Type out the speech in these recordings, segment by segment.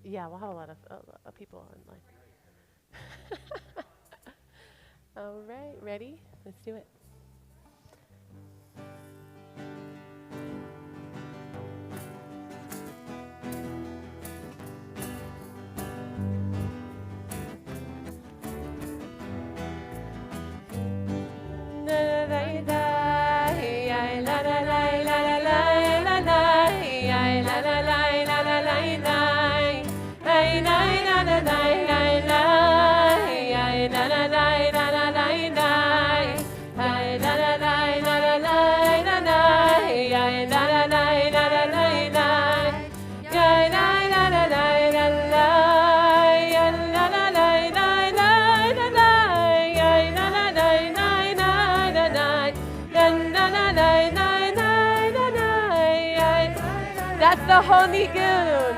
Yeah, we'll have a lot of people online. All right, ready? Let's do it. That's the Holy Goon.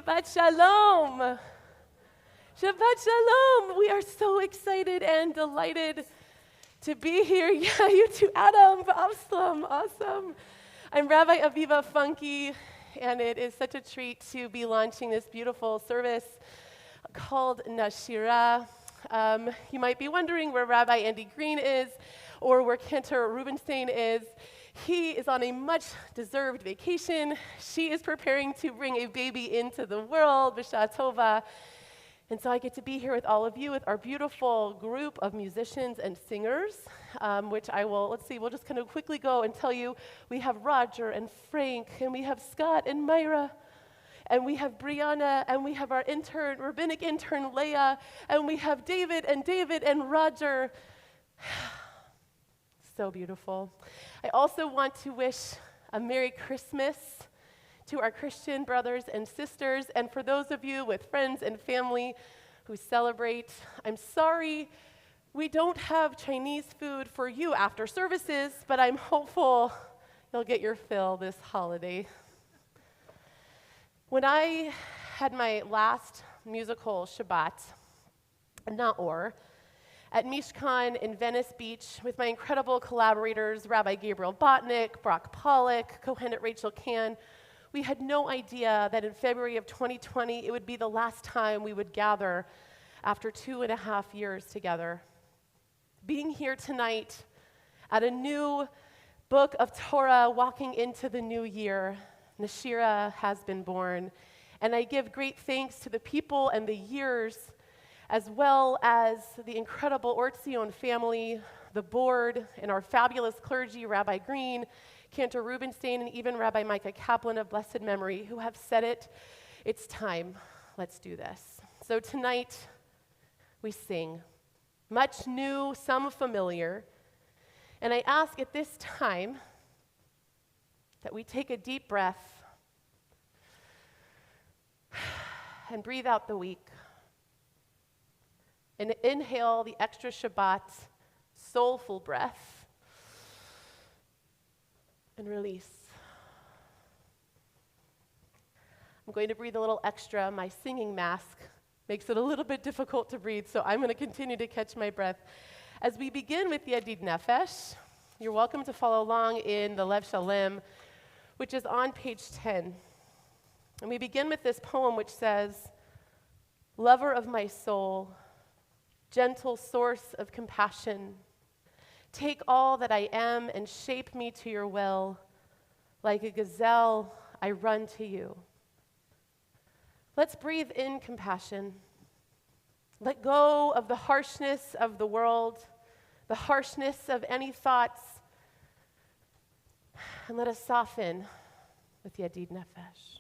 Shabbat Shalom. Shabbat Shalom. We are so excited and delighted to be here. Yeah, you too, Adam. Awesome. I'm Rabbi Aviva Funky, and it is such a treat to be launching this beautiful service called Nashira. You might be wondering where Rabbi Andy Green is or where Cantor Rubinstein is. He is on a much-deserved vacation. She is preparing to bring a baby into the world, B'Shah Tova. And so I get to be here with all of you, with our beautiful group of musicians and singers, which we'll just kind of quickly go and tell you. We have Roger and Frank, and we have Scott and Myra, and we have Brianna, and we have our rabbinic intern, Leah, and we have David and Roger. So beautiful. I also want to wish a Merry Christmas to our Christian brothers and sisters, and for those of you with friends and family who celebrate, I'm sorry we don't have Chinese food for you after services, but I'm hopeful you'll get your fill this holiday. When I had my last musical Shabbat, not Or, at Mishkan in Venice Beach with my incredible collaborators, Rabbi Gabriel Botnick, Brock Pollock, Kohenet Rachel Kahn, we had no idea that in February of 2020, it would be the last time we would gather after 2.5 years together. Being here tonight at a new book of Torah, walking into the new year, Nashira has been born. And I give great thanks to the people and the years, as well as the incredible Or Tzion family, the board, and our fabulous clergy, Rabbi Green, Cantor Rubinstein, and even Rabbi Micah Kaplan of blessed memory, who have said it's time. let's do this. So tonight, we sing, much new, some familiar, and I ask at this time that we take a deep breath and breathe out the week, and inhale the extra Shabbat, soulful breath, and release. I'm going to breathe a little extra. My singing mask makes it a little bit difficult to breathe, so I'm going to continue to catch my breath. As we begin with Yadid Nefesh, you're welcome to follow along in the Lev Shalem, which is on page 10. And we begin with this poem which says, "Lover of my soul, gentle source of compassion, take all that I am and shape me to your will. Like a gazelle, I run to you." Let's breathe in compassion. Let go of the harshness of the world, the harshness of any thoughts, and let us soften with Yadid Nefesh.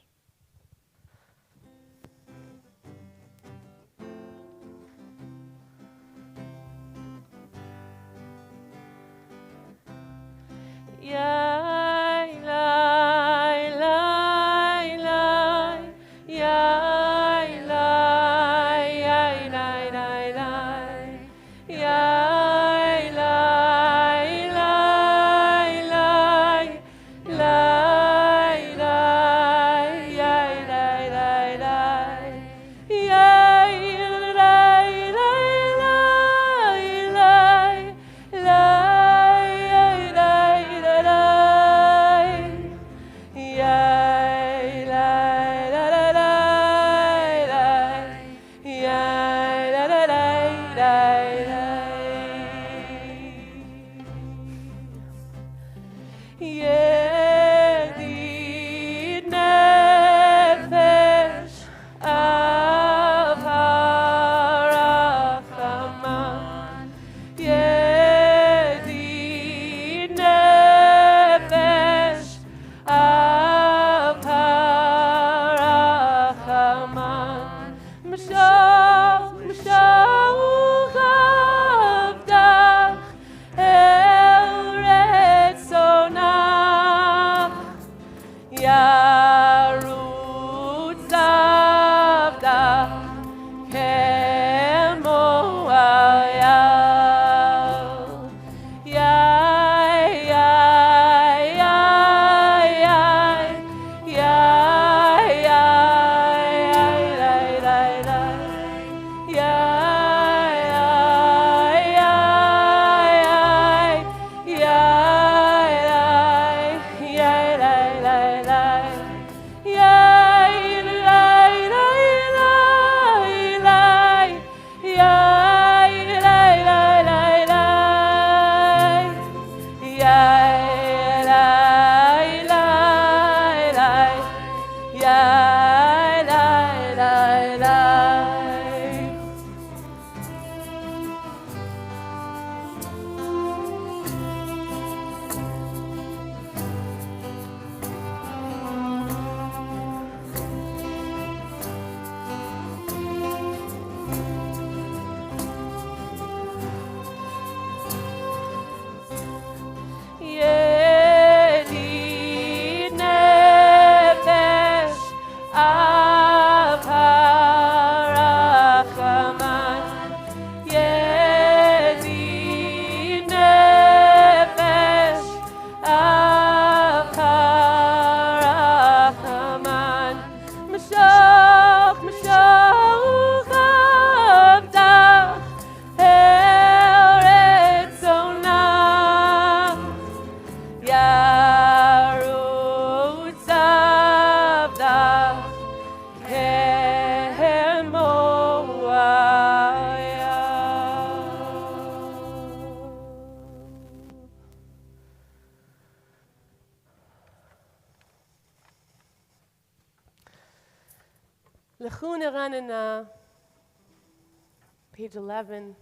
Page 11.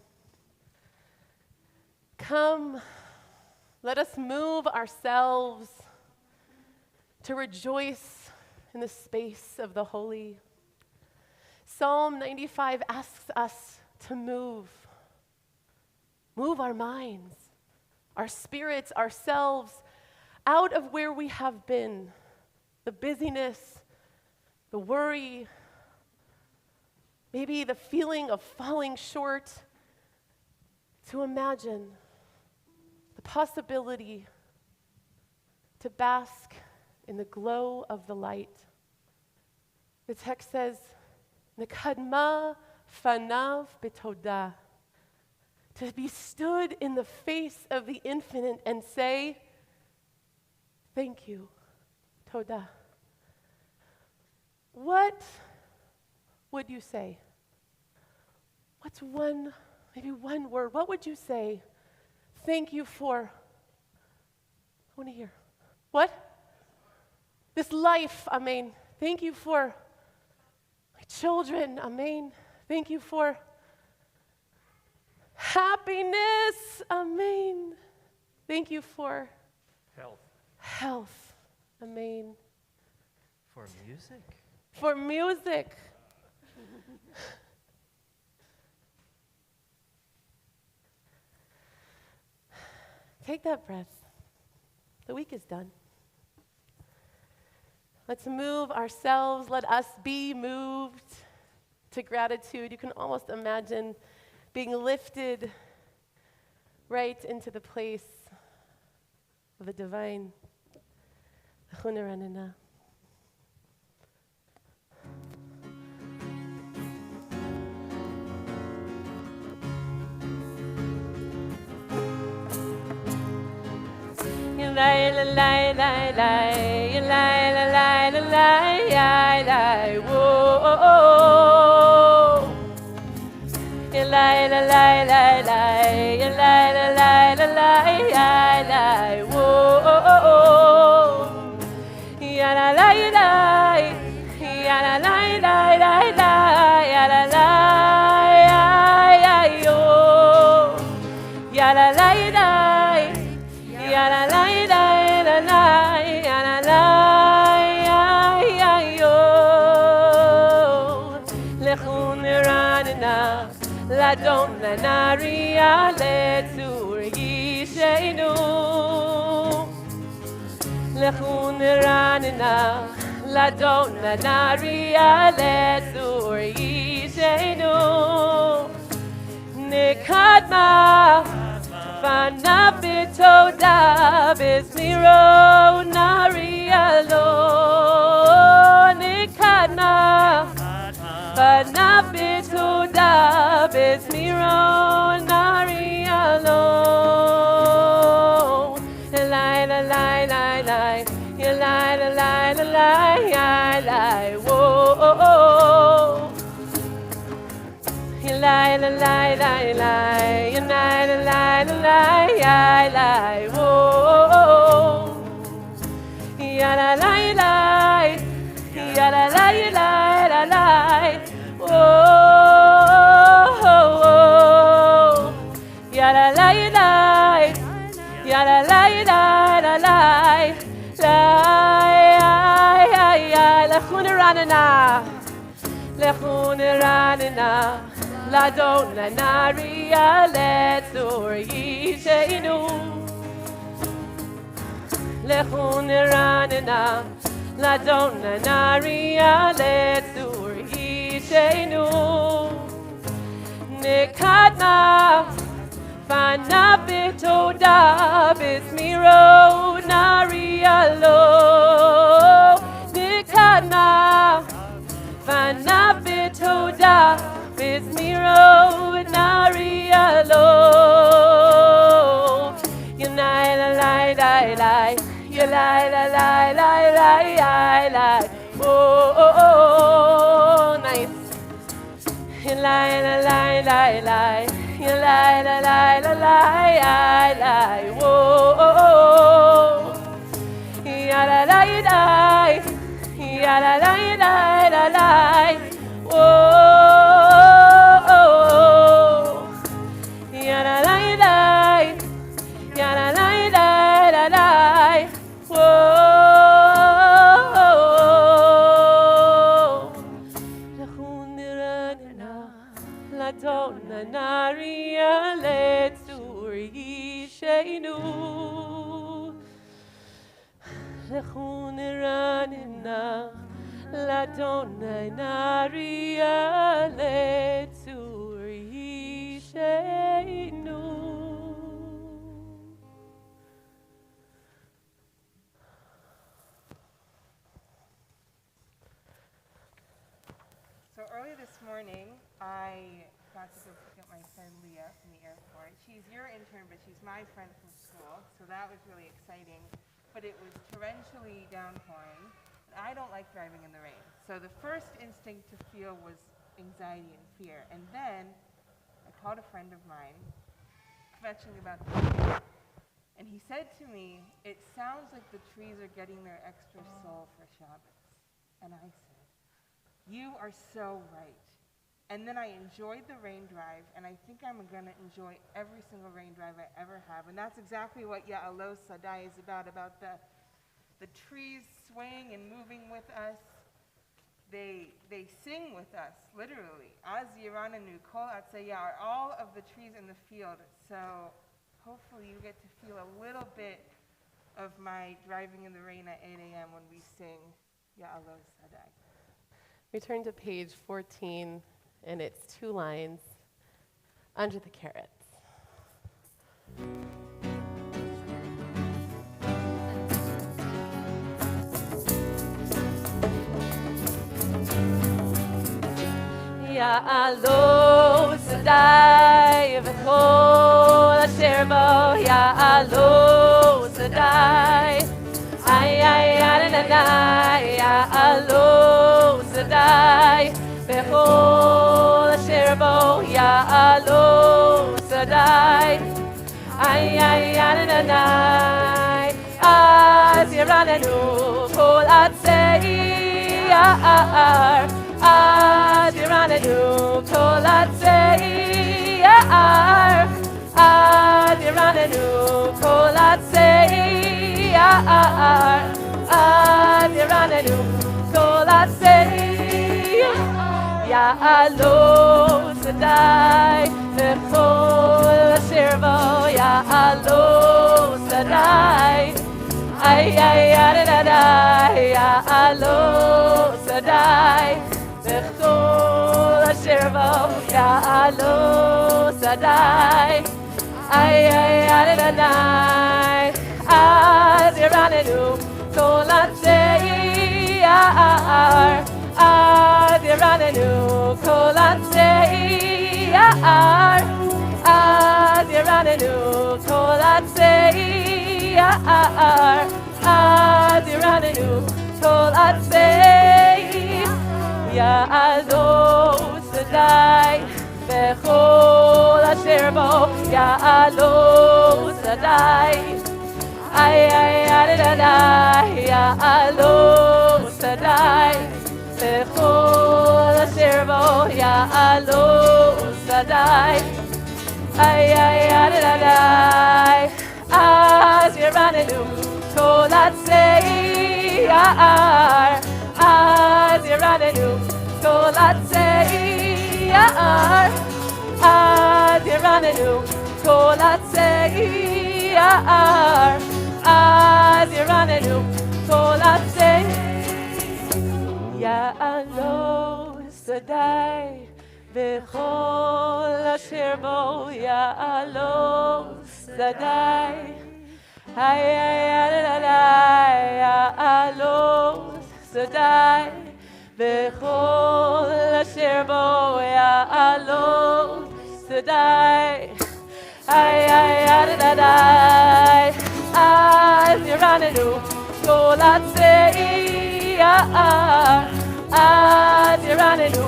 Come, let us move ourselves to rejoice in the space of the holy. Psalm 95 asks us to move our minds, our spirits, ourselves out of where we have been, the busyness, the worry, maybe the feeling of falling short, to imagine the possibility to bask in the glow of the light. The text says, Nekadma fanav betodah, to be stood in the face of the infinite and say, thank you, todah. What would you say? What's maybe one word? What would you say? Thank you for. I want to hear. What? This life, amen. Thank you for my children, amen. Thank you for happiness, amen. Thank you for health, amen. For music. For music. Take that breath. The week is done. Let's move ourselves. Let us be moved to gratitude. You can almost imagine being lifted right into the place of the divine. Donna Naria Letzurgishenu Lechuneranina La Donna Naria Letzurgishenu Nikadma Vanapitoda Bismiro Naria Lo Nikadma Vanapitoda Bismiro Narialo. Lai la lai lai lai, lai la lai la lai lai whoa. Lai la lai lai lai, lai la lai la lai lai whoa. Ya la lai lai, ya la lai lai la lai whoa. La la la ya la la la la la la lechuneranina la donna naria letzurgishenu lechuneranina la donna naria letzurgishenu nikadma Vanapitoda Bismiro Narialo Nikadna Vanapitoda Bismiro Narialo Yunai la lai lai lai Yulai la lai lai lai lai oh oh oh nice Yulai la lai lai lai la la la la la la whoa ya la la la ya la la la la la whoa ya la la la ya la la la la la whoa La Donna Naria Letsuri Sheinu Lechuneranina La Donna Naria Letsuri Sheinu. So early this morning, I got to go pick up my friend Leah from the airport. She's your intern, but she's my friend from school, so that was really exciting. But it was torrentially downpouring, and I don't like driving in the rain. So the first instinct to feel was anxiety and fear. And then I called a friend of mine, fetching about the rain, and he said to me, "It sounds like the trees are getting their extra soul for Shabbat." And I said, "You are so right." And then I enjoyed the rain drive, and I think I'm going to enjoy every single rain drive I ever have. And that's exactly what Ya'alo Sadai is about the trees swaying and moving with us. They sing with us, literally. Az Yirananu Kol Atzayar, all of the trees in the field. So hopefully you get to feel a little bit of my driving in the rain at 8 a.m. when we sing Ya'alo Sadai. We turn to page 14, and it's 2 lines under the carrots. Ya'alo Sadai v'chol asher bo Ya'alo Sadai ay Adonai Ya'alo Sadai v'chol asher bo Ya'alo Sadai ay Adonai az yiranenu kol atzei ya'ar az yiranenu kol atzei ya'ar az yiranenu kol atzei ya'ar az yiranenu kol atzei Ya'alo Sadai v'chol asher bo Ya'alo Sadai ay Adonai Ya'alo Sadai v'chol asher bo Ya'alo Sadai ay Adonai az yiranenu kol atzei ya'ar az yiranenu kol atzei ya'ar az yiranenu kol atzei ya'ar az yiranenu kol atzei Ya'alo Sadai v'chol asher bo Ya'alo Sadai ay Adonai Ya'alo Sadai v'chol asher bo Ya'alo Sadai ay Adonai az yiranenu kol atzei ya'ar az yiranenu kol atzei ya'ar az yiranenu kol atzei ya'ar az yiranenu kol atzei Ya'alo Sadai v'chol asher bo Ya'alo Sadai ay Adonai Ya'alo Sadai v'chol asher bo Ya'alo Sadai ay Adonai az yiranenu kol atzei ya'ar az yiranenu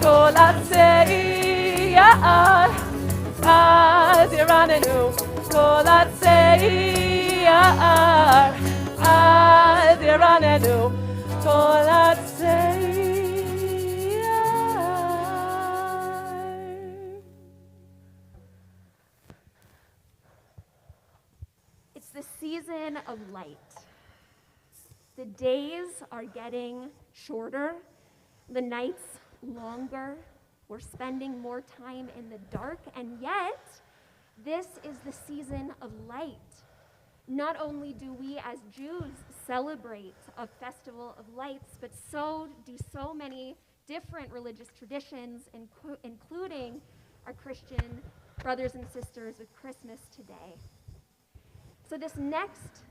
kol atzei ya'ar az yiranenu kol atzei ya'ar az yiranenu kol atzei ya'ar. It's the season of light. The days are getting shorter, the nights longer, We're spending more time in the dark, and yet this is the season of light. Not only do we as Jews celebrate a festival of lights, but so do so many different religious traditions, including our Christian brothers and sisters with Christmas today. So this next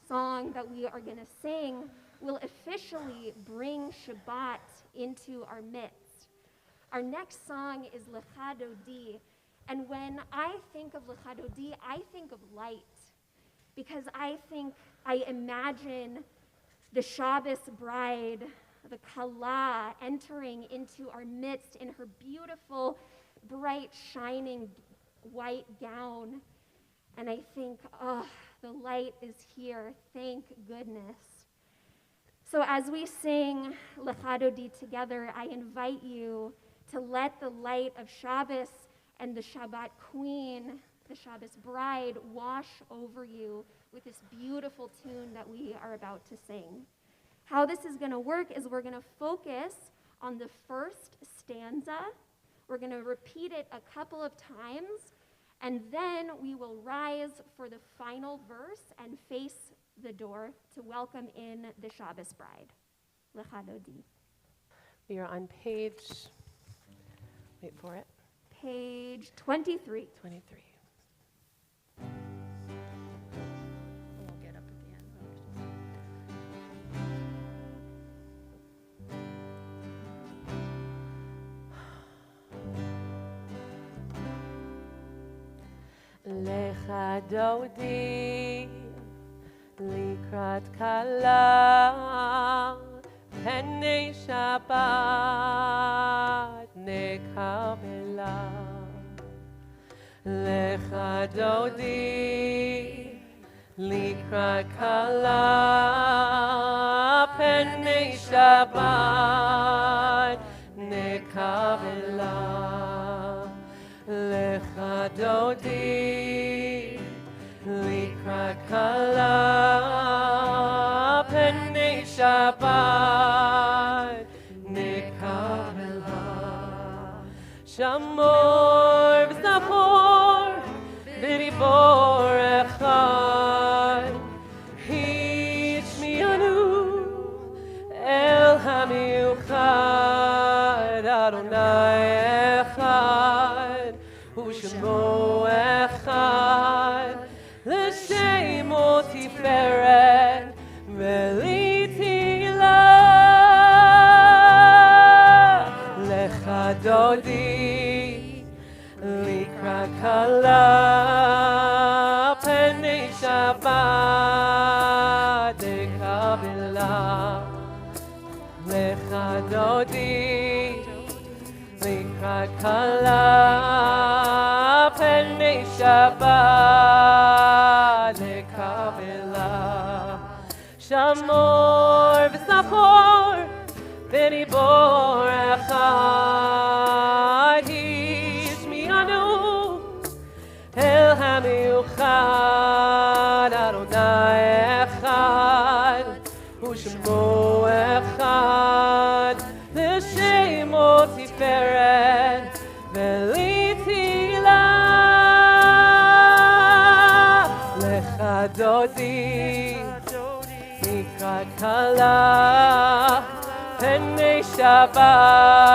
song that we are going to sing will officially bring Shabbat into our midst. Our next song is Lecha Dodi, and when I think of Lecha Dodi, I think of light, because I imagine the Shabbos bride, the Kala, entering into our midst in her beautiful, bright, shining white gown. And I think, oh, the light is here. Thank goodness. So as we sing Lecha Dodi together, I invite you to let the light of Shabbos and the Shabbat queen, the Shabbos bride, wash over you with this beautiful tune that we are about to sing. How this is going to work is we're going to focus on the first stanza. We're going to repeat it a couple of times, and then we will rise for the final verse and face the door to welcome in the Shabbos bride. Lecha Dodi. We are on page, wait for it, Page 23. 23. We'll get up at the end. Lecha Dodi likrat kala penei Shabbat nekabela. Lecha Dodi likrat kala penei Shabbat nekabela. Lecha Dodi likrat kala penei Shabbat nekabela. Shamor v'zachor v'ribor echad hishmianu el hamiuchad Adonai echad u'shemo echad l'shemo tiferet ve'litila. Lecha Dodi likrat kala penei Shabbat nekabela. Lecha Dodi likrat kala penei Shabbat nekabela. Shamor v'zachor v'ribor echad hishmianu el hamiuchad Adonai echad u'shemo echad l'shemo tiferet ve'litila. Lecha Dodi likrat kala penei Shabbat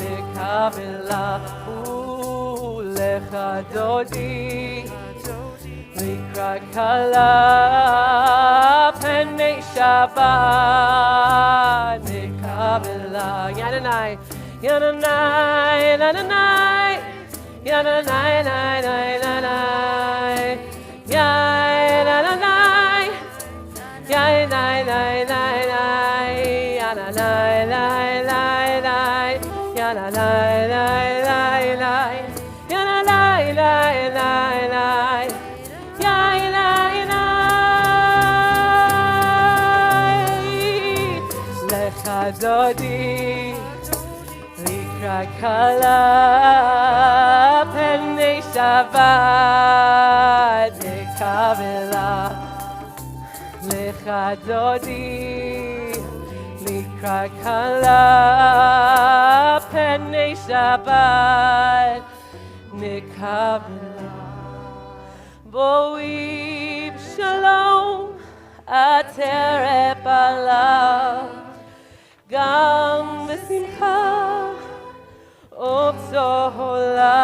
nekabela. Lecha Dodi likrat kala penei Shabbat nekabela. Yananai, yananai, yananai, yananai, yananai, yananai, yananai, yananai, Lecha Dodi likrat kala penei Shabbat nekabela. Lecha Dodi likrat kala Penei Shabbat Nikabela Boib Shalom Ateret Balav Gam V'simcha Obzola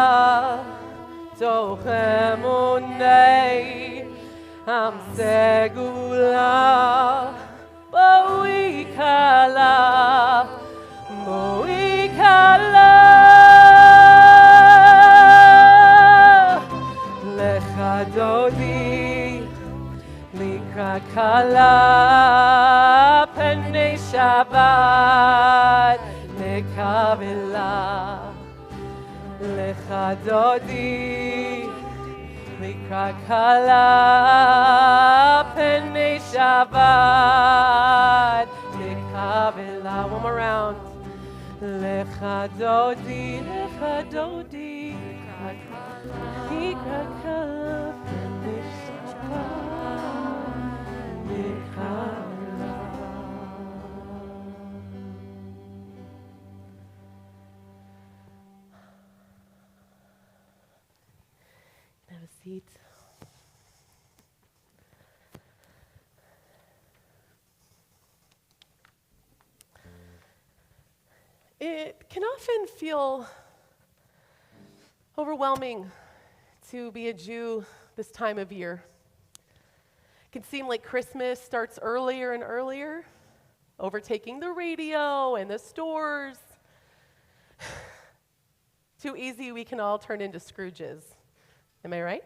Toch Emunei Am Segula Boikala Boikala Lecha Dodi Likra Kala Penei Shabbat Nekavila Lecha Dodi Likra Kala Penei Shabbat Nekavila. One more round. Lecha Dodi Likra Kala Penei Shabbat Nekavila. Have a seat. It can often feel overwhelming to be a Jew this time of year. It can seem like Christmas starts earlier and earlier, overtaking the radio and the stores. Too easy, we can all turn into Scrooges. Am I right?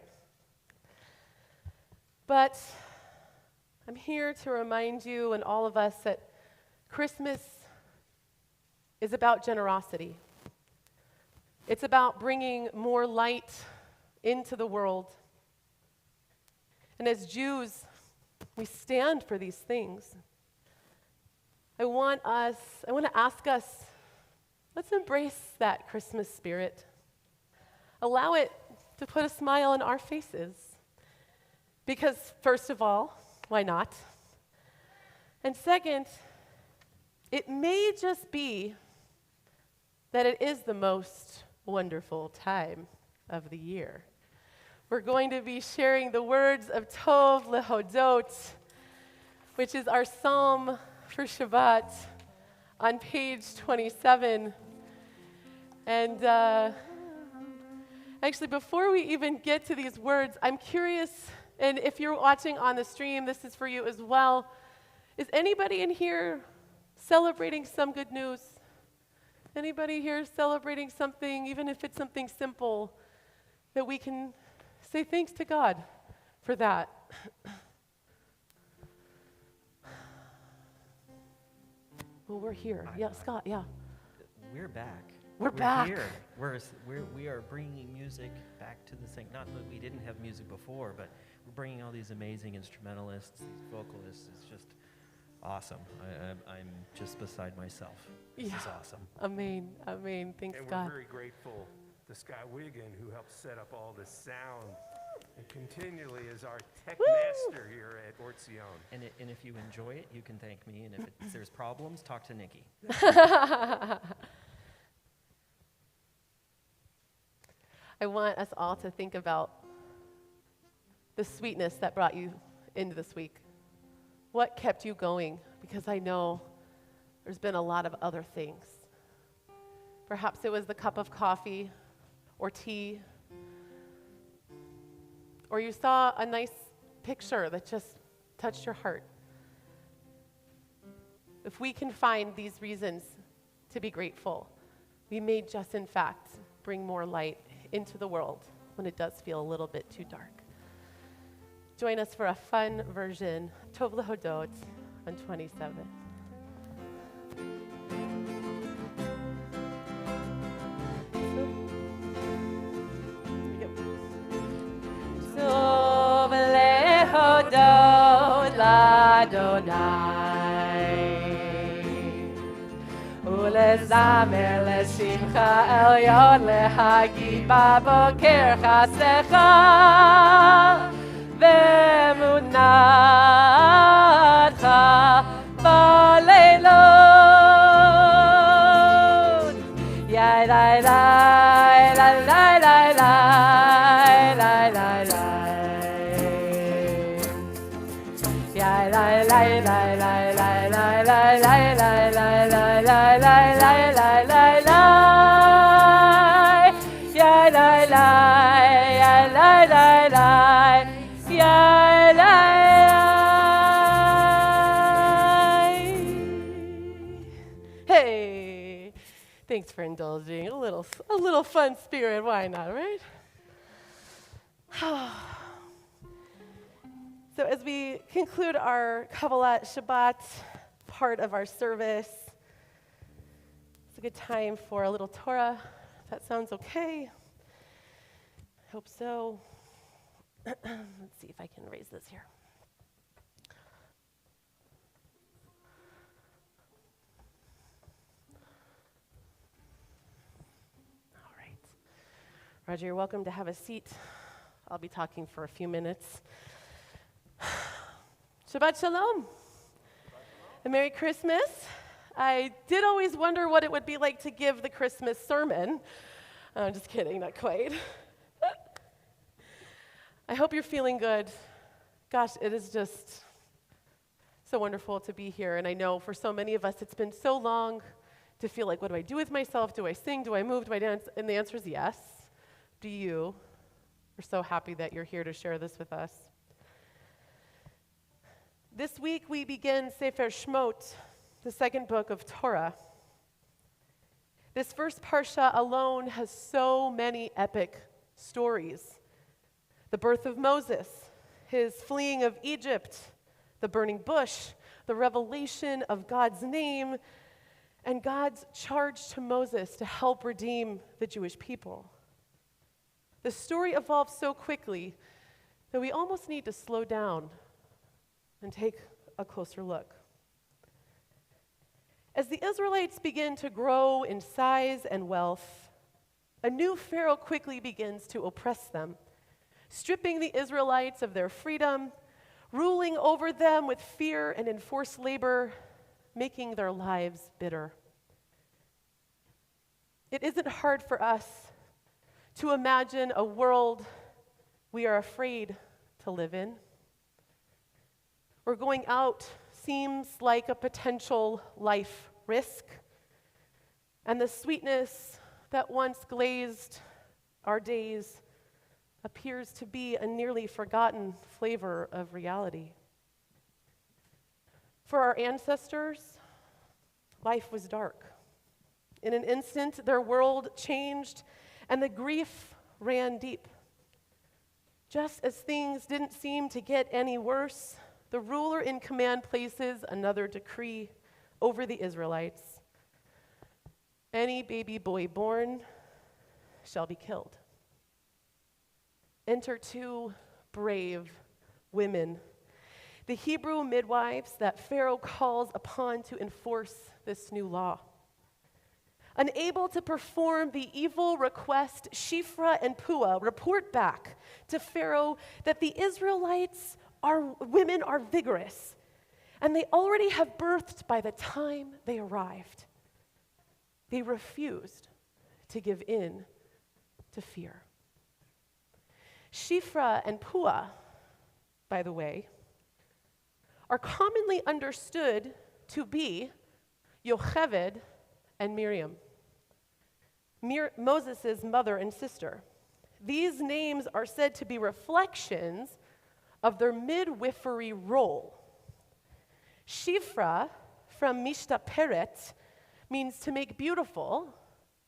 But I'm here to remind you and all of us that Christmas is about generosity. It's about bringing more light into the world. And as Jews, we stand for these things. I want to ask us, let's embrace that Christmas spirit. Allow it to put a smile on our faces. Because first of all, why not? And second, it may just be that it is the most wonderful time of the year. We're going to be sharing the words of Tov Lehodot, which is our psalm for Shabbat, on page 27. And actually, before we even get to these words, I'm curious, and if you're watching on the stream, this is for you as well. Is anybody in here celebrating some good news? Anybody here celebrating something, even if it's something simple, that we can say thanks to God for that? Well, we're here. Yeah, Scott, yeah. We're back. We're back. Here. We are bringing music back to the thing. Not that we didn't have music before, but we're bringing all these amazing instrumentalists, these vocalists. It's just awesome. I'm just beside myself. This is awesome. Amen. Thanks, and God. we're very grateful to Scott Wiggin, who helped set up all this sound and continually is our tech master here at Or Tzion. And if you enjoy it, you can thank me. And if there's problems, talk to Nikki. I want us all to think about the sweetness that brought you into this week. What kept you going? Because I know there's been a lot of other things. Perhaps it was the cup of coffee or tea, or you saw a nice picture that just touched your heart. If we can find these reasons to be grateful, we may just, in fact, bring more light into the world when it does feel a little bit too dark. Join us for a fun version, Tov Lehodot, on 27. Tov Lehodot l'Adonai ולזמר לשמחה עליון להגיד בבוקר חסדך ואמונתך בלילות Hey, thanks for indulging. A little fun spirit, why not, right? So as we conclude our Kabbalah Shabbat part of our service, it's a good time for a little Torah. If that sounds okay. I hope so. Let's see if I can raise this here. All right. Roger, you're welcome to have a seat. I'll be talking for a few minutes. Shabbat Shalom. And Merry Christmas. I did always wonder what it would be like to give the Christmas sermon. I'm just kidding, not quite. I hope you're feeling good. Gosh, it is just so wonderful to be here. And I know for so many of us, it's been so long to feel like, what do I do with myself? Do I sing? Do I move? Do I dance? And the answer is yes. Do you? We're so happy that you're here to share this with us. This week we begin Sefer Shmot, the second book of Torah. This first parsha alone has so many epic stories. The birth of Moses, his fleeing of Egypt, the burning bush, the revelation of God's name, and God's charge to Moses to help redeem the Jewish people. The story evolves so quickly that we almost need to slow down and take a closer look. As the Israelites begin to grow in size and wealth, a new Pharaoh quickly begins to oppress them, stripping the Israelites of their freedom, ruling over them with fear and enforced labor, making their lives bitter. It isn't hard for us to imagine a world we are afraid to live in, where going out seems like a potential life risk, and the sweetness that once glazed our days appears to be a nearly forgotten flavor of reality. For our ancestors, life was dark. In an instant, their world changed, and the grief ran deep. Just as things didn't seem to get any worse, the ruler in command places another decree over the Israelites. Any baby boy born shall be killed. Enter two brave women, the Hebrew midwives that Pharaoh calls upon to enforce this new law. Unable to perform the evil request, Shifra and Puah report back to Pharaoh that the Israelites women are vigorous, and they already have birthed by the time they arrived. They refused to give in to fear. Shifra and Puah, by the way, are commonly understood to be Yocheved and Miriam, Moses' mother and sister. These names are said to be reflections of their midwifery role. Shifra, from Mishtaperet, means to make beautiful,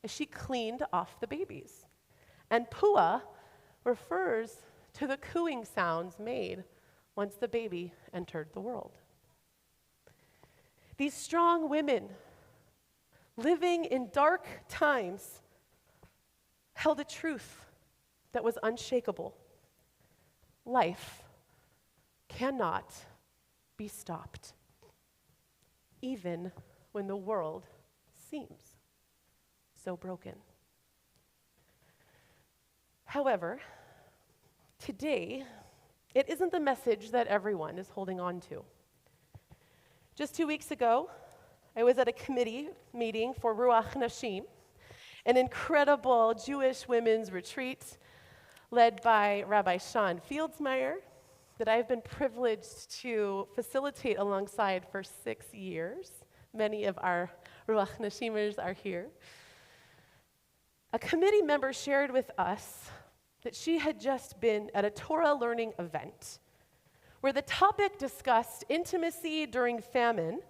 as she cleaned off the babies. And Puah refers to the cooing sounds made once the baby entered the world. These strong women, living in dark times, held a truth that was unshakable. Life cannot be stopped, even when the world seems so broken. However, today, it isn't the message that everyone is holding on to. Just 2 weeks ago, I was at a committee meeting for Ruach Nashim, an incredible Jewish women's retreat led by Rabbi Sean Fieldsmeyer that I've been privileged to facilitate alongside for 6 years. Many of our Ruach Nashimers are here. a committee member shared with us that she had just been at a Torah learning event where the topic discussed intimacy during famine,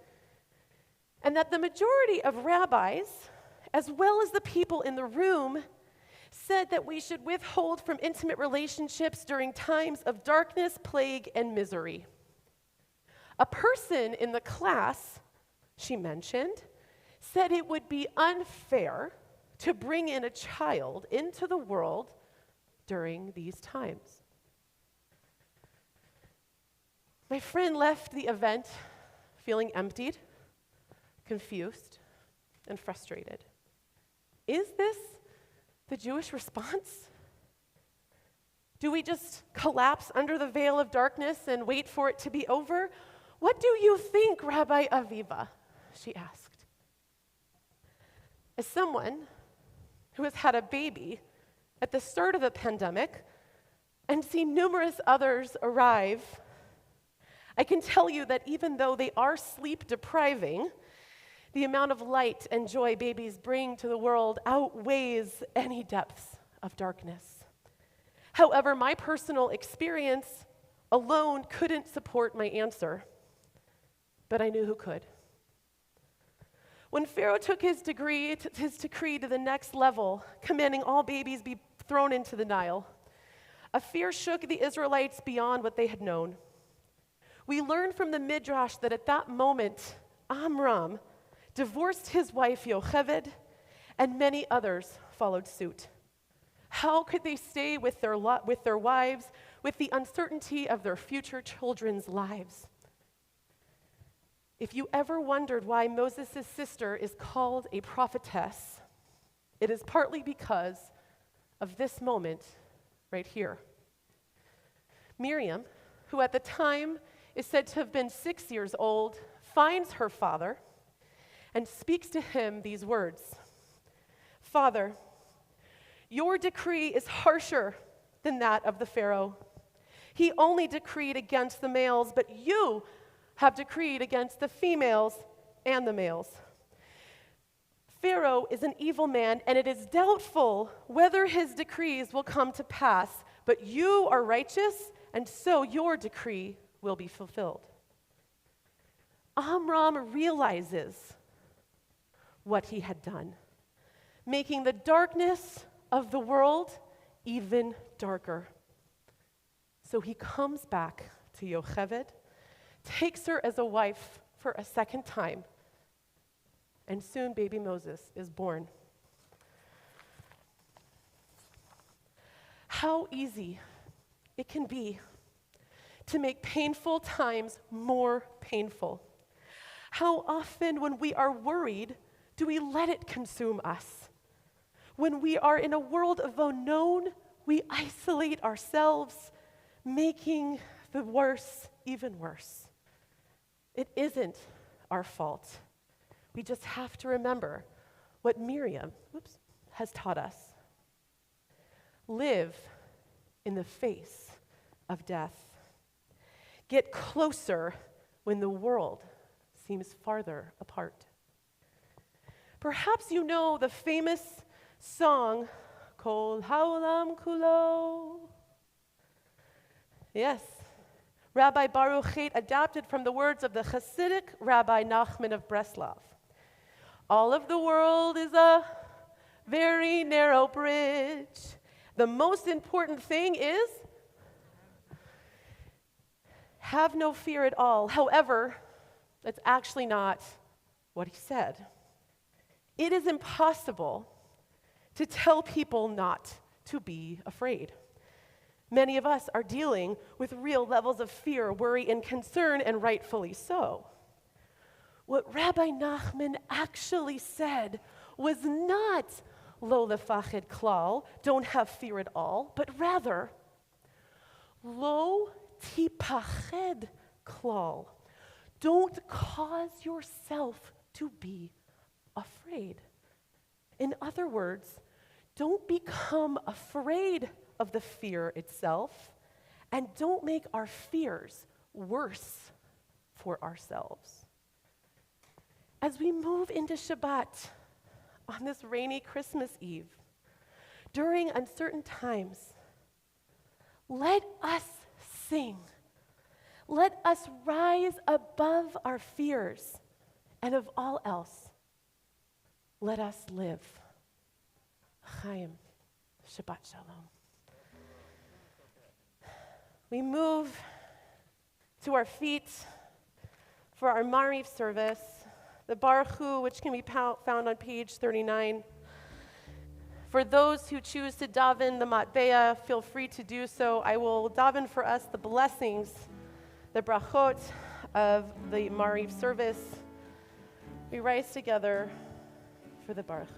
and that the majority of rabbis, as well as the people in the room, said that we should withhold from intimate relationships during times of darkness, plague, and misery. A person in the class, she mentioned, said it would be unfair to bring in a child into the world during these times. My friend left the event feeling emptied, confused, and frustrated. Is this the Jewish response? Do we just collapse under the veil of darkness and wait for it to be over? What do you think, Rabbi Aviva? She asked. As someone who has had a baby at the start of the pandemic and seen numerous others arrive, I can tell you that even though they are sleep depriving, the amount of light and joy babies bring to the world outweighs any depths of darkness. However, my personal experience alone couldn't support my answer, but I knew who could. When Pharaoh took his decree to the next level, commanding all babies be thrown into the Nile, a fear shook the Israelites beyond what they had known. We learn from the Midrash that at that moment, Amram divorced his wife Yocheved, and many others followed suit. How could they stay with their wives with the uncertainty of their future children's lives? If you ever wondered why Moses' sister is called a prophetess, it is partly because of this moment right here. Miriam, who at the time is said to have been 6 years old, finds her father and speaks to him these words: "Father, your decree is harsher than that of the Pharaoh. He only decreed against the males, but you have decreed against the females and the males. Pharaoh is an evil man, and it is doubtful whether his decrees will come to pass, but you are righteous, and so your decree will be fulfilled." Amram realizes what he had done, making the darkness of the world even darker. So he comes back to Yocheved, takes her as a wife for a second time, and soon baby Moses is born. How easy it can be to make painful times more painful. How often when we are worried do we let it consume us? When we are in a world of unknown, we isolate ourselves, making the worse even worse. It isn't our fault. We just have to remember what Miriam has taught us. Live in the face of death. Get closer when the world seems farther apart. Perhaps you know the famous song, Kol Haolam Kulo. Yes, Rabbi Baruch Haidt adapted from the words of the Hasidic Rabbi Nachman of Breslov. All of the world is a very narrow bridge. The most important thing is have no fear at all. However, that's actually not what he said. It is impossible to tell people not to be afraid. Many of us are dealing with real levels of fear, worry, and concern, and rightfully so. What Rabbi Nachman actually said was not lo lefached klal, don't have fear at all, but rather lo tipached klal, don't cause yourself to be afraid. In other words, don't become afraid of the fear itself, and don't make our fears worse for ourselves. As we move into Shabbat on this rainy Christmas Eve, during uncertain times, let us sing. Let us rise above our fears, and of all else, let us live. Chaim, Shabbat Shalom. We move to our feet for our Mariv service, the Baruch Hu, which can be found on page 39. For those who choose to daven the matbeah, feel free to do so. I will daven for us the blessings, the brachot of the Mariv service. We rise together for the Baruch Hu.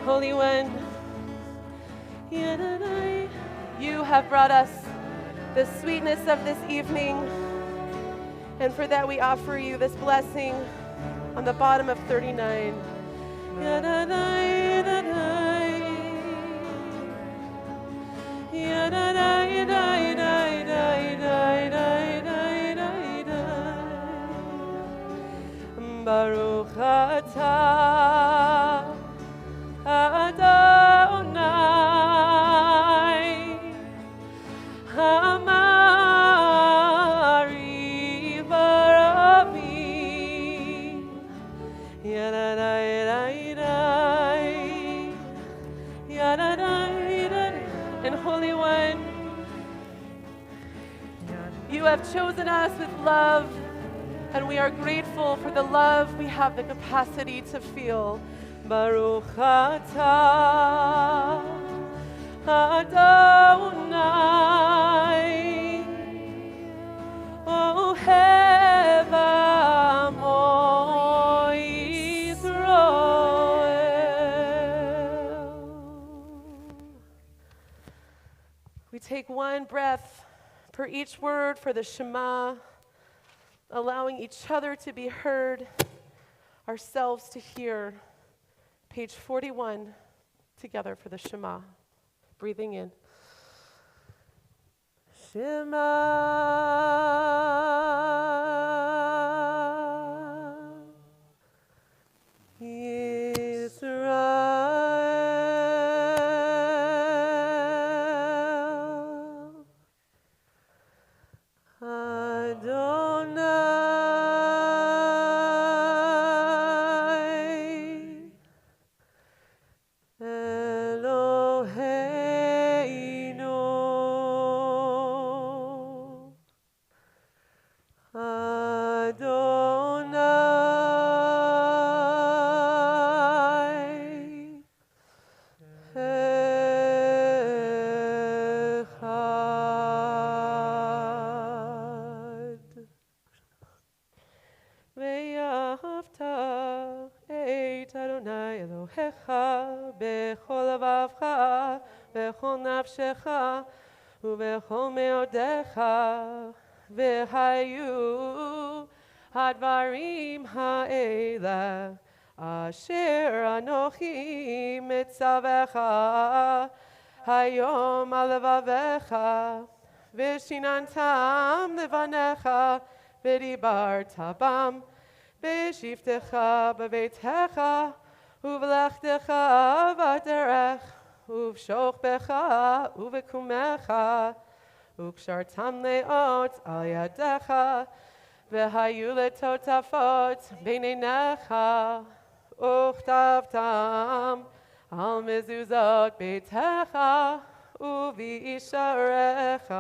Holy One, you have brought us the sweetness of this evening, and for that we offer you this blessing on the bottom of 39. Baruch atah Adonai Hamari Rabbi and Holy One, you have chosen us with love, and we are grateful for the love we have the capacity to feel. Baruch atah Adonai Ohev Amo Yisrael. We take one breath per each word for the Shema, allowing each other to be heard, ourselves to hear. Page 41, together for the Shema. Breathing in. Shema Yisrael Adonai nafshecha ubechol meodecha v'hayu hadvarim ha'ela asher anochi mitzavecha hayom alevavecha v'shinantam levanecha v'dibarta bam v'shiftecha b'veitecha ובלכתך בדרך, ובשוך בך ובקומך, וקשרתם לאות על ידיך, והיו לטוטפות בין עיניך, וכתבתם על מזוזות ביתך ובישעריך.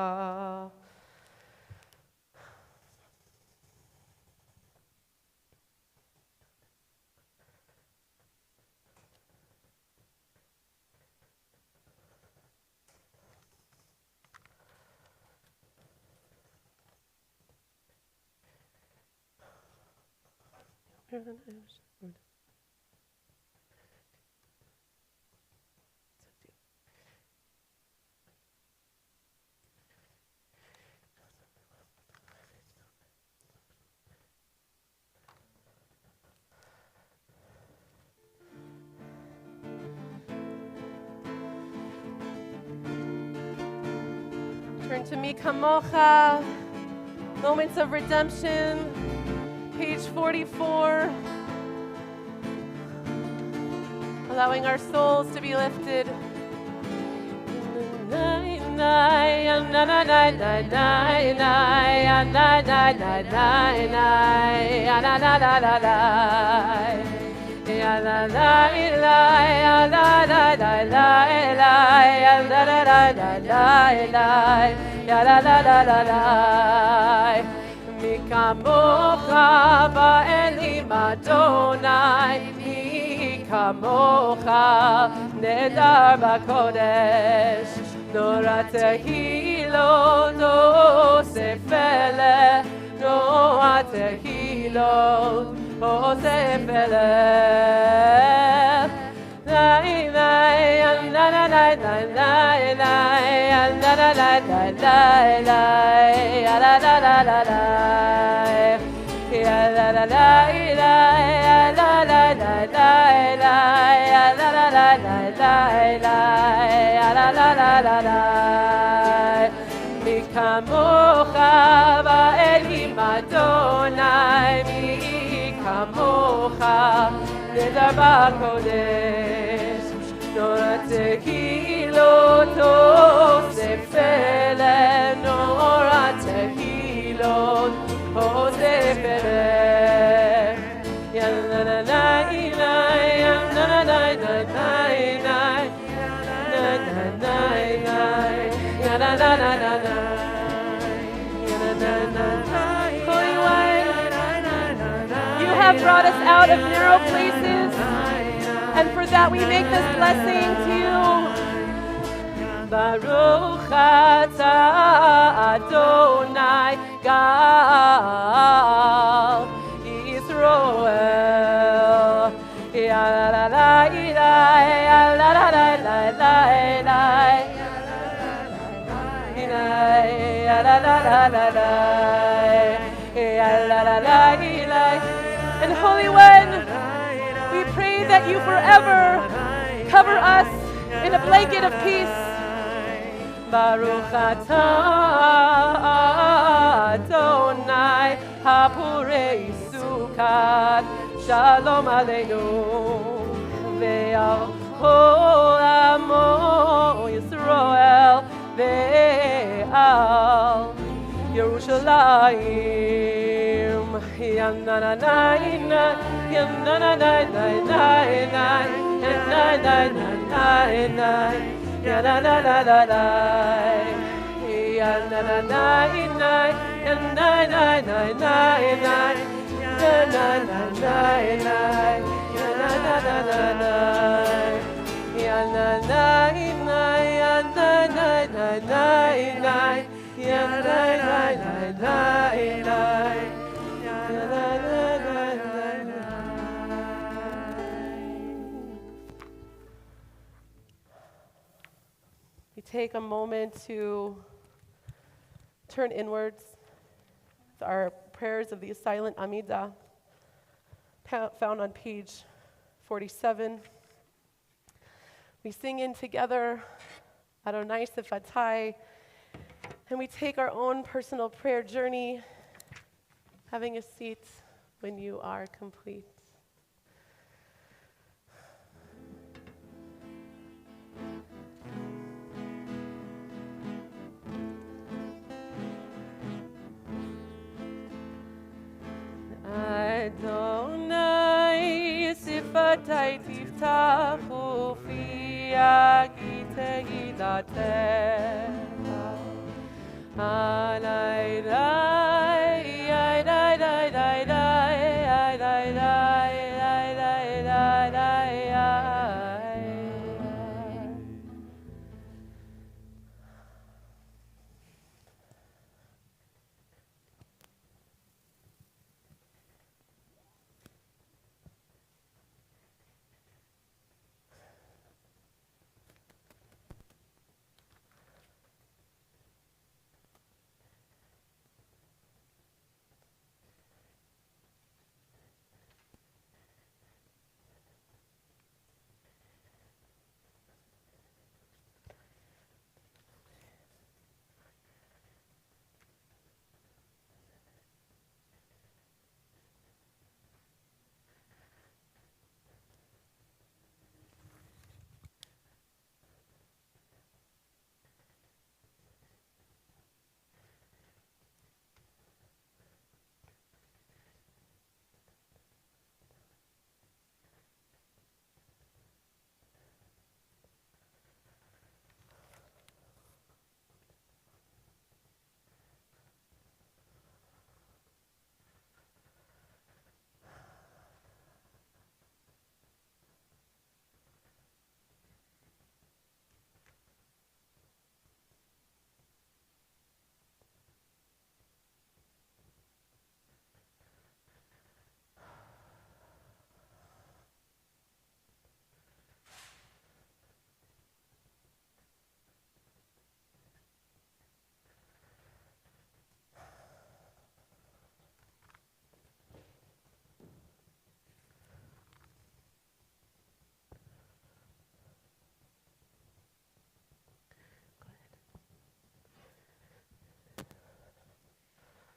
Turn to Mi Kamocha, Moments of Redemption, page 44. Allowing our souls to be lifted. Mi kamocha ba'elim Adonai, mi kamocha nedar b'kodesh, nora tehilot osefele, nora tehilot osefele. Mi kamocha ba'elim Adonai, mi kamocha nedar b'kodesh, nora tehilot osefele, nora tehilot osefele. Holy One, you have brought us out of narrow places, and for that we make this blessing to you. Baruch atah Adonai Gal Yisroel. Ya la la la la ya la la la la la ya la la la la la ya la la la la. And Holy One, we pray that you forever cover us in a blanket of peace. Baruch atah Adonai hapurei sukkot, shalom aleinu ve'al kol amo Yisroel ve'al Yerushalayim. Yananayna, yananayna, yananayna, yananayna, yananayna, We take a moment to turn inwards with our prayers of the silent Amidah, found on page 47. We sing in together, Adonai Sifatai, and we take our own personal prayer journey, having a seat when you are complete.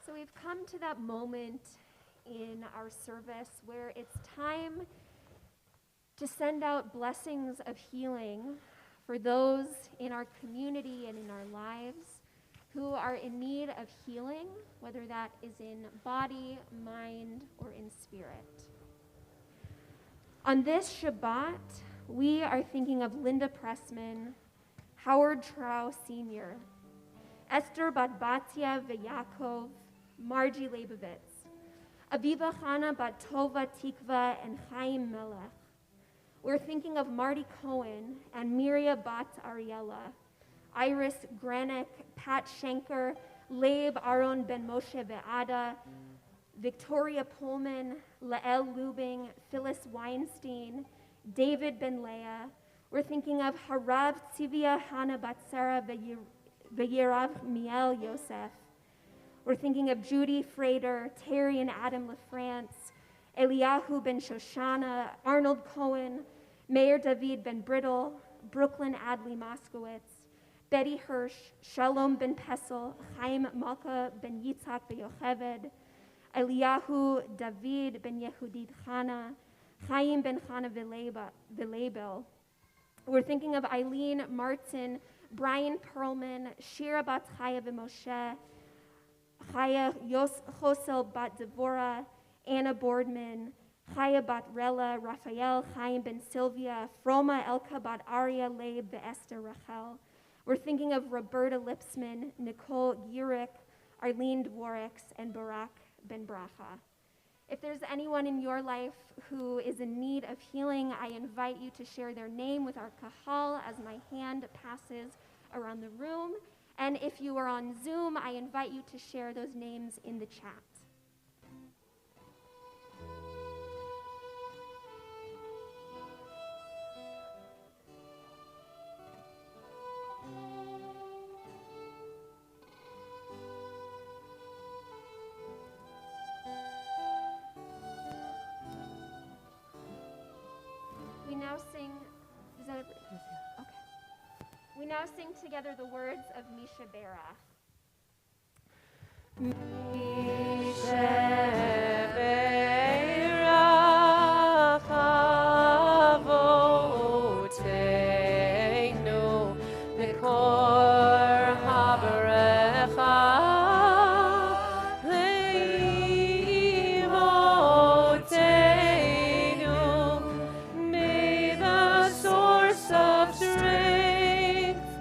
So we've come to that moment in our service where it's time to send out blessings of healing for those in our community and in our lives who are in need of healing, whether that is in body, mind, or in spirit. On this Shabbat, we are thinking of Linda Pressman, Howard Trow Sr., Esther Bat Batya Veyakov, Margie Leibovitz, Aviva Chana Bat Tova Tikva, and Chaim Melech. We're thinking of Marty Cohen and Miria Bat Ariella, Iris Granick, Pat Schenker, Leib Aaron Ben Moshe Ve'ada, Victoria Pullman, Lael Lubing, Phyllis Weinstein, David Ben Leah. We're thinking of Harav Tzivia Hana Bat Sarah Ve'yerav Miel Yosef. We're thinking of Judy Frater, Terry and Adam LaFrance, Eliyahu Ben Shoshana, Arnold Cohen, Mayor David Ben Brittle, Brooklyn Adley Moskowitz, Betty Hirsch, Shalom Ben Pessel, Chaim Malka Ben Yitzhak Be'Yocheved, Eliyahu David Ben Yehudit Chana, Chaim Ben Chana Vilabel. We're thinking of Eileen Martin, Brian Perlman, Shira Bat Chaya V'Moshe, Chaya Chosel Bat Devorah, Anna Boardman, Chaya Bat Rella, Raphael Chaim Ben Sylvia, Froma Elka Bat Arya Leib Esther Rachel. We're thinking of Roberta Lipsman, Nicole Gurick, Arlene Dworix, and Barak Ben Bracha. If there's anyone in your life who is in need of healing, I invite you to share their name with our kahal as my hand passes around the room. And if you are on Zoom, I invite you to share those names in the chat. We now sing, is that everybody? Okay. We now sing together the words of Misha Berach. May the source of strength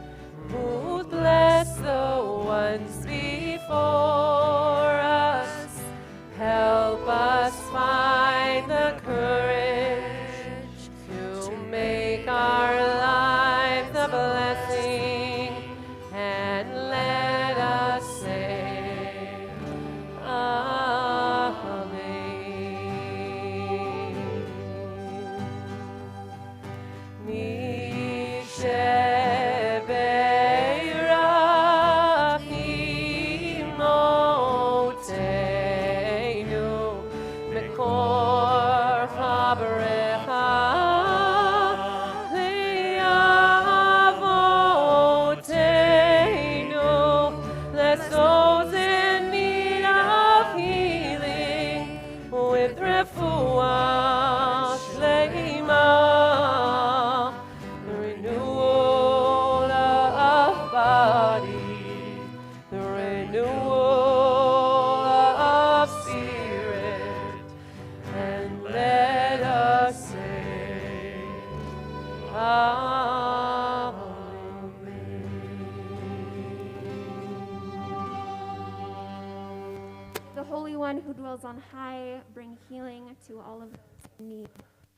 Holy One who dwells on high, bring healing to all of those in need.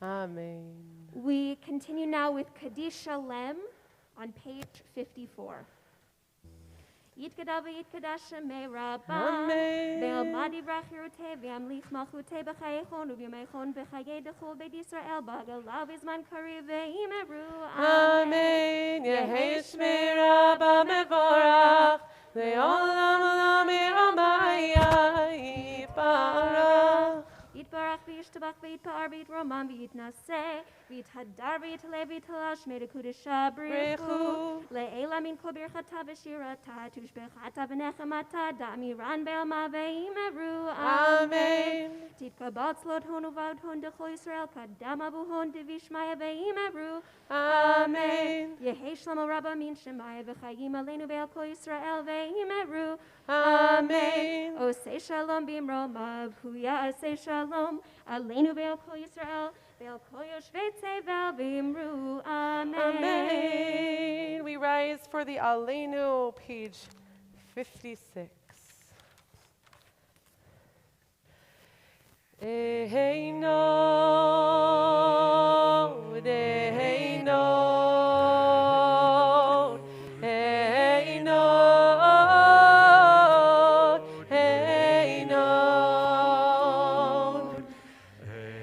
Amen. We continue now with Kaddish Shalem on page 54. Yitkadav yitkadash me Rabbi Amen. Ve'almadi brachirute ve'amlich malchute b'chayechon u'b'yamechon b'chayei dechol beit Yisrael b'agalav izman kari ve'imeru. Amen. Yehi shmei Rabba mevorach le'olam olam mi'amaya yiparach. Yitbarach v'yishtabach v'yitpa'ar v'yitromam v'yitnaseh v'yithadar v'yitaleh v'yitalash me'dekudesha brichu le'ela min kol birchata v'shirata tushbechata v'nechemata da'miran be'alma ve'imeru. Amen. Titkabat slot hon uvad hon dechol Yisrael kadam abu hon devishmaya ve'imeru. Amen. Yehi shlomo rabba min shemaya v'chayim aleinu ve'al kol Yisrael ve'imeru. Amen. Osei shalom b'imromav hu ya'aseh shalom aleinu ve'al kol Yisrael ve'al kol yoshvei tzevel v'imru. Amen. Amen. We rise for the Aleinu, page 56. Eheino, Eheino, Eheino, Eheino.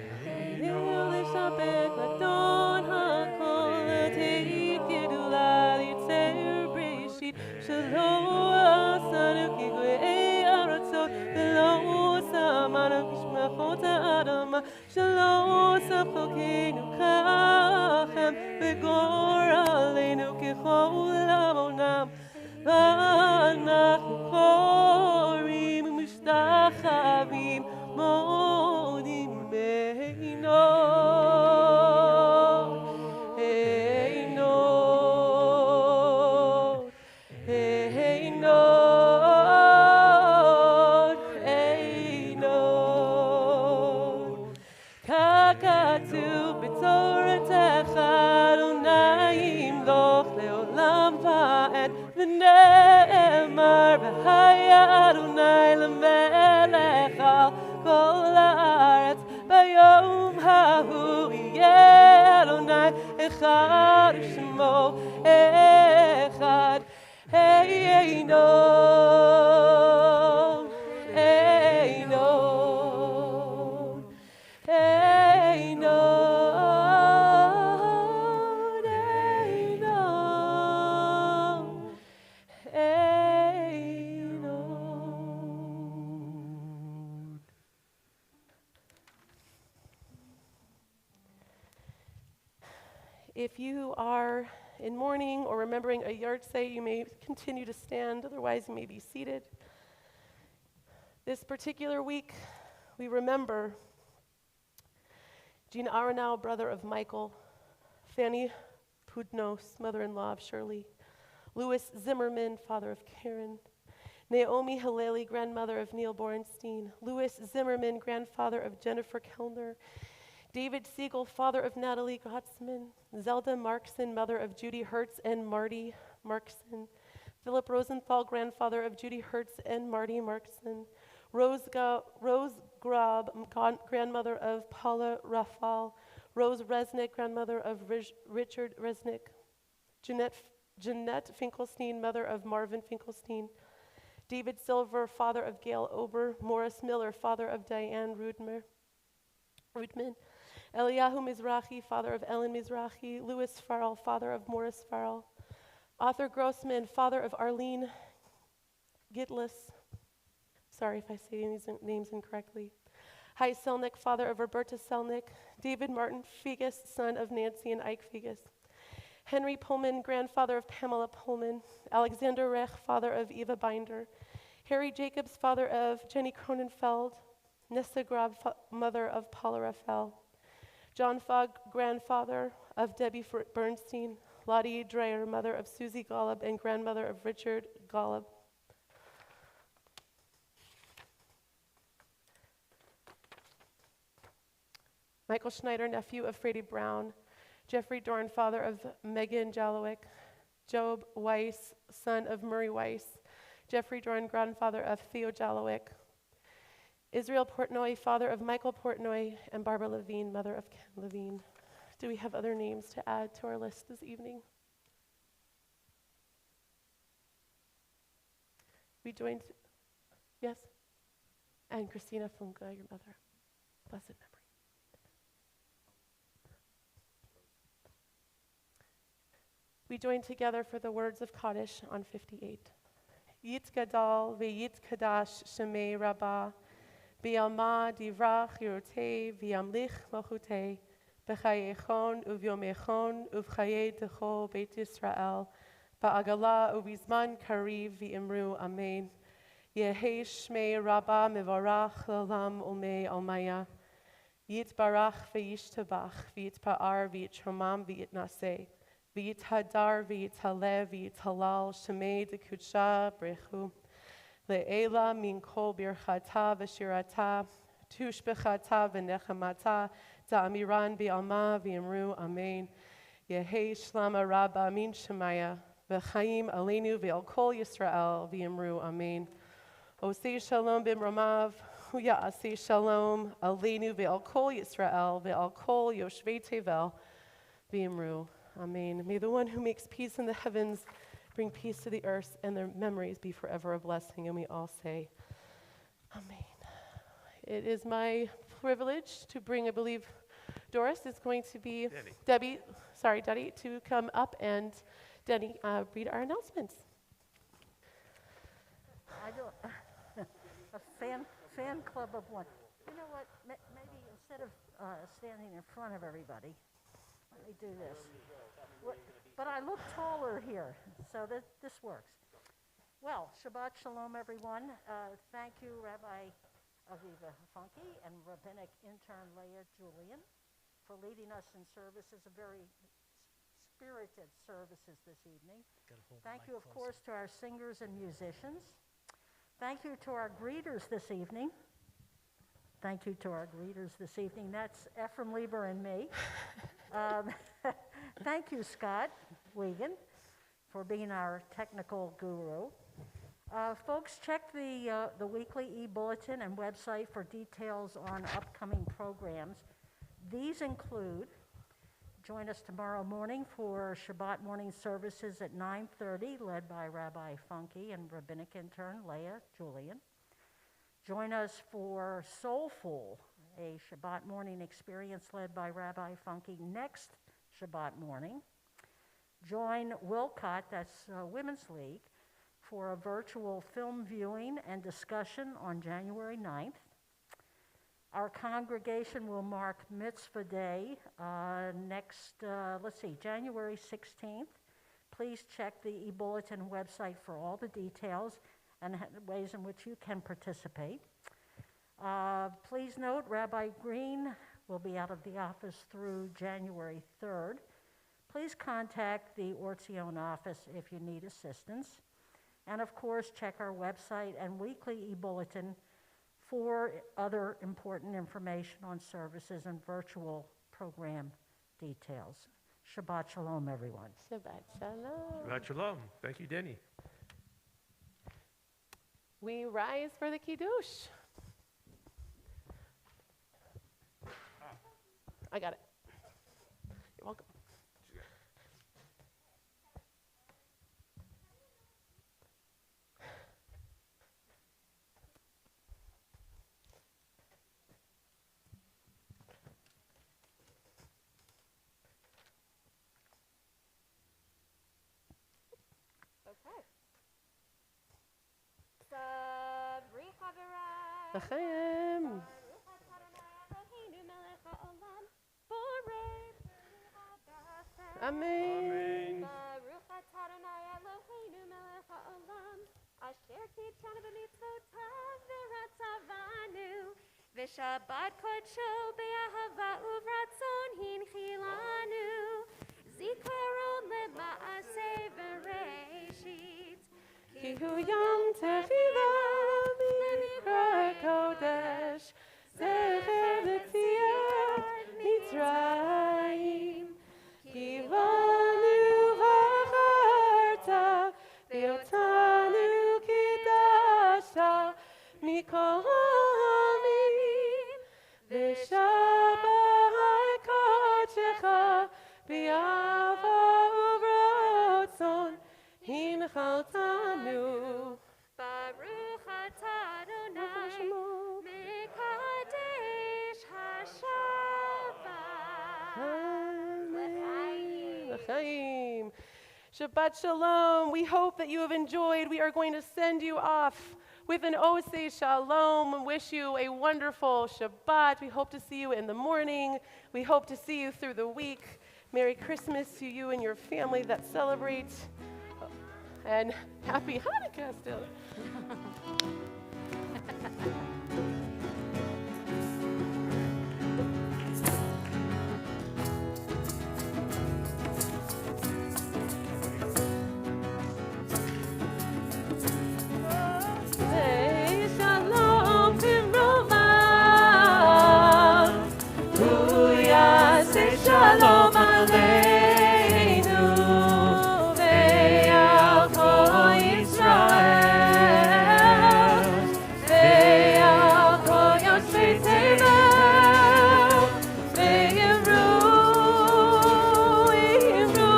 Eheino l'shabek l'adon hakol te'ik yedula l'yitzer breshit shelo asanu kigwei aratzot v'lo samanu kishmachot ha'adama shelo samchokenu kachem v'gor aleinu kechol avonam v'anachu chorim u'mishtachavim modim beino. Eino, Eino, Eino. Kakatu b'toratecha Adonai imloch leolam va'ed v'ne'emar v'haya Adonai lemelech al kol haaretz bayom hahu yeh Adonai echad u'shmo echad. Eino, Eino, Eino, Eino, Eino. If you are in mourning or remembering a yard site, you may continue to stand, otherwise you may be seated. This particular week, we remember Jean Aronau, brother of Michael, Fanny Pudnos, mother-in-law of Shirley, Louis Zimmerman, father of Karen, Naomi Haleli, grandmother of Neil Borenstein, Louis Zimmerman, grandfather of Jennifer Kellner, David Siegel, father of Natalie Gotzman, Zelda Markson, mother of Judy Hertz and Marty Markson, Philip Rosenthal, grandfather of Judy Hertz and Marty Markson, Rose Grab, grandmother of Paula Rafal, Rose Resnick, grandmother of Richard Resnick, Jeanette Finkelstein, mother of Marvin Finkelstein, David Silver, father of Gail Ober, Morris Miller, father of Diane Rudman, Eliyahu Mizrahi, father of Ellen Mizrahi, Louis Farrell, father of Morris Farrell, Arthur Grossman, father of Arlene Gitlis. Sorry if I say these names incorrectly. Hy Selnick, father of Roberta Selnick, David Martin Figus, son of Nancy and Ike Figus, Henry Pullman, grandfather of Pamela Pullman, Alexander Rech, father of Eva Binder, Harry Jacobs, father of Jenny Cronenfeld, Nessa Grab, mother of Paula Raphael, John Fogg, grandfather of Debbie Bernstein, Lottie Dreyer, mother of Susie Golub and grandmother of Richard Golub. Michael Schneider, nephew of Freddie Brown, Jeffrey Dorn, father of Megan Jalowick, Job Weiss, son of Murray Weiss, Jeffrey Dorn, grandfather of Theo Jalowick, Israel Portnoy, father of Michael Portnoy, and Barbara Levine, mother of Ken Levine. Do we have other names to add to our list this evening? We joined, yes? And Christina Funka, your mother. Blessed memory. We join together for the words of Kaddish on 58. Yit gadal ve'yit kadash shemei Rabbi bi'alma divrach yorotei v'yamlich malchutei b'chayechon uvyomechon uv'chayei dechol beit Yisrael ba'agala ubizman kariv v'imru amen. Yehei shmei Rabbi mevarach l'olam ulmei almaya. Yit barach ve'yishtabach v'yit pa'ar v'yit shomam v'yit naseh. V'yit hadar v'yit halev v'yit halal shemei dekudsha brechu le'ela min kol birchata v'shirata tushbechata v'nechamata da'amiran bi'alma v'imru amen. Yehei shlama rabba min shemaya v'chaim aleinu v'al kol Yisrael v'imru amen. Osei shalom b'mromav Ya'aseh shalom aleinu v'al kol Yisrael v'al kol yoshvei tevel v'imru. Amen. May the one who makes peace in the heavens bring peace to the earth, and their memories be forever a blessing. And we all say, Amen. It is my privilege to bring, I believe, Doris is going to be, Debbie, to come up and Denny read our announcements. I do a fan club of one. You know what? Maybe instead of standing in front of everybody, let me do this. But I look taller here, so this works. Well, Shabbat Shalom, everyone. Thank you, Rabbi Aviva Funky and rabbinic intern Leah Julian, for leading us in services, a very spirited services this evening. Thank you, of course, to our singers and musicians. Thank you to our greeters this evening. Thank you to our greeters this evening. That's Ephraim Lieber and me. Thank you, Scott Wiegand, for being our technical guru. Folks, check the weekly e-bulletin and website for details on upcoming programs. These include, join us tomorrow morning for Shabbat morning services at 9:30, led by Rabbi Funky and rabbinic intern Leah Julian. Join us for Soulful, a Shabbat morning experience led by Rabbi Funky next Shabbat morning. Join Wilcott, that's Women's League, for a virtual film viewing and discussion on January 9th. Our congregation will mark Mitzvah Day January 16th. Please check the e-bulletin website for all the details and ways in which you can participate. Please note, Rabbi Green will be out of the office through January 3rd. Please contact the Or Tzion office if you need assistance. And of course, check our website and weekly e-bulletin for other important information on services and virtual program details. Shabbat Shalom, everyone. Shabbat Shalom. Shabbat Shalom. Thank you, Denny. We rise for the Kiddush. I got it. You're welcome. Okay. Sabri Chavera. L'chaim. Amen. Baruch atah Adonai Eloheinu melech haolam, asher kitshanu b'mitzvotav v'ratzavanu, v'shabbat kodsho be'ahava uvratzon hinchilanu, zikaron lema'aseh v'reishit, Ki hu yom tefillah v'mikra kodesh, zecher l'tziat Mitzrayim. Kivanu v'charta, v'yotanu kidasha, mikol Hinchaltanu. Baruch atah Adonai, Mekadesh HaShabbat. L'chaim. Shabbat Shalom. We hope that you have enjoyed. We are going to send you off with an Oseh Shalom. Wish you a wonderful Shabbat. We hope to see you in the morning. We hope to see you through the week. Merry Christmas to you and your family that celebrate. And Happy Hanukkah still. Say shalom b'roma. Hallelujah. Say shalom aleinu. Ve'al kol Yisrael. Ve'al kol yoshvei tevel. Ve'yivru, yivru.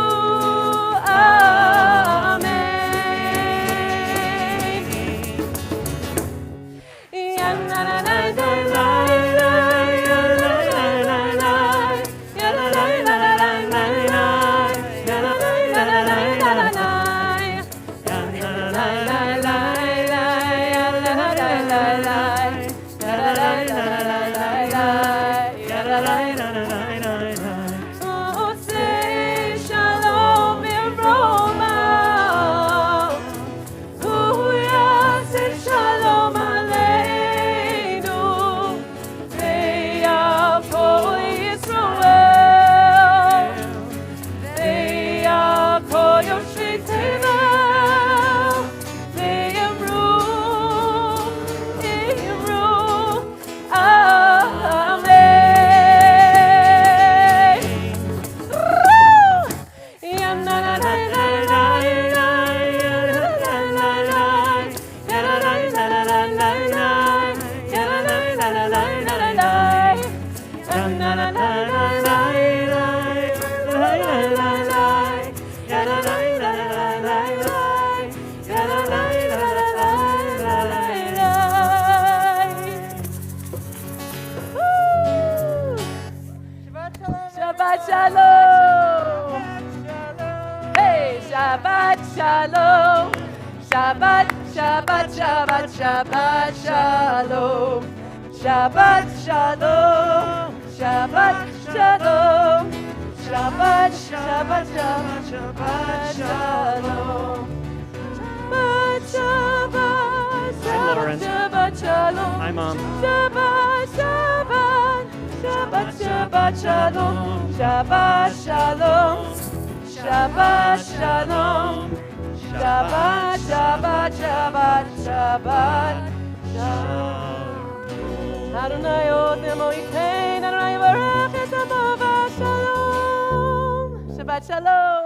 Oh, say shalom b'roma. Hallelujah, say shalom aleinu. Ve'al kol Yisrael. Ve'al kol yoshvei tevel. Ve'yivru, yivru. Amen. Shabbat Shalom. Hey, Shabbat Shalom. Shabbat, Shabbat, Shabbat, Shabbat Shalom. Shabbat Shalom. Shabbat Shalom. Shabbat, Shabbat, Shabbat, Shabbat Shalom. Shabbat, Shabbat, Hi, Lauren. Shabbat Shalom. Hi, Mom. Shabbat, Shabbat, Shabbat, Shabbat Shalom. Shabbat Shalom. Shabbat Shalom. Shabbat, Shabbat, Shabbat, Shabbat Shalom. Adonai Odemo Yitein, Adonai Baruch Et Amo Shalom. Shabbat Shalom.